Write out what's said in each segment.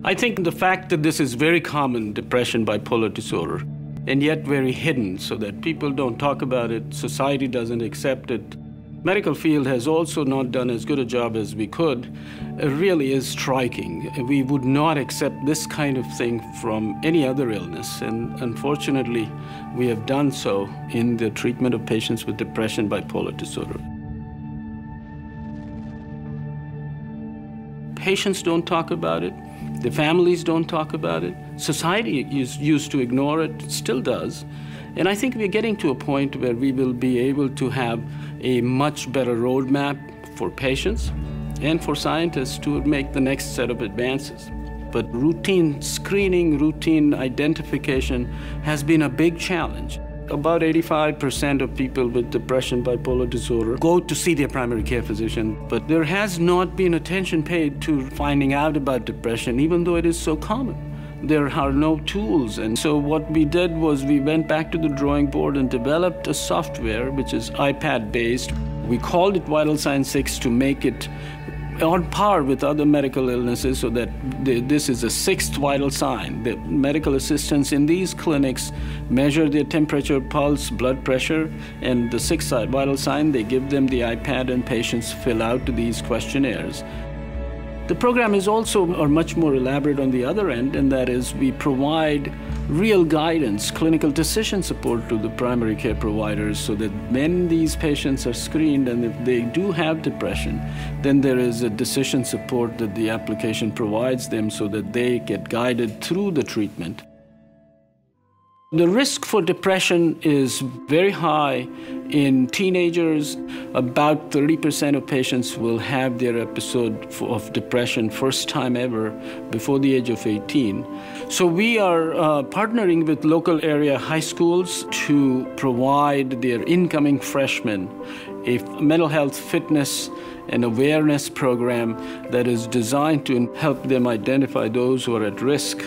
I think the fact that this is very common, depression, bipolar disorder, and yet very hidden so that people don't talk about it, society doesn't accept it. Medical field has also not done as good a job as we could. It really is striking. We would not accept this kind of thing from any other illness, and unfortunately, we have done so in the treatment of patients with depression, bipolar disorder. Patients don't talk about it. The families don't talk about it. Society used to ignore it, still does. And I think we're getting to a point where we will be able to have a much better roadmap for patients and for scientists to make the next set of advances. But routine screening, routine identification has been a big challenge. About 85% of people with depression, bipolar disorder go to see their primary care physician, but there has not been attention paid to finding out about depression, even though it is so common. There are no tools, and so what we did was we went back to the drawing board and developed a software which is iPad-based. We called it Vital Sign 6 to make it on par with other medical illnesses so that this is a sixth vital sign. The medical assistants in these clinics measure their temperature, pulse, blood pressure, and the sixth vital sign, they give them the iPad and patients fill out these questionnaires. The program is also much more elaborate on the other end, and that is we provide real guidance, clinical decision support to the primary care providers so that when these patients are screened and if they do have depression, then there is a decision support that the application provides them so that they get guided through the treatment. The risk for depression is very high in teenagers. About 30% of patients will have their episode of depression first time ever before the age of 18. So we are partnering with local area high schools to provide their incoming freshmen a mental health fitness and awareness program that is designed to help them identify those who are at risk.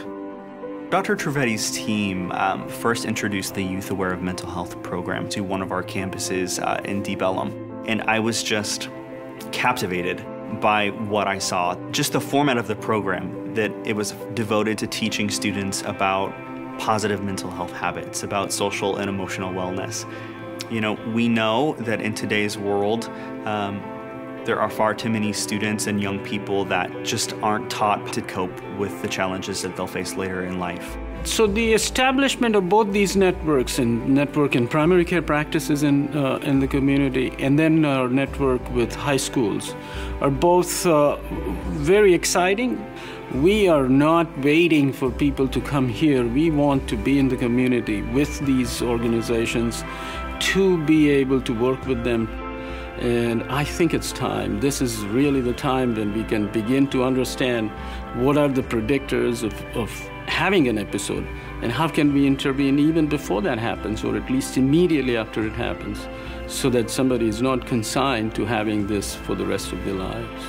Dr. Trivedi's team first introduced the Youth Aware of Mental Health program to one of our campuses in Deep Ellum, and I was just captivated by what I saw. Just the format of the program, that it was devoted to teaching students about positive mental health habits, about social and emotional wellness. You know, we know that in today's world, there are far too many students and young people that just aren't taught to cope with the challenges that they'll face later in life. So the establishment of both these networks and primary care practices in the community, and then our network with high schools, are both very exciting. We are not waiting for people to come here. We want to be in the community with these organizations to be able to work with them. And I think it's time. This is really the time when we can begin to understand what are the predictors of having an episode and how can we intervene even before that happens, or at least immediately after it happens, so that somebody is not consigned to having this for the rest of their lives.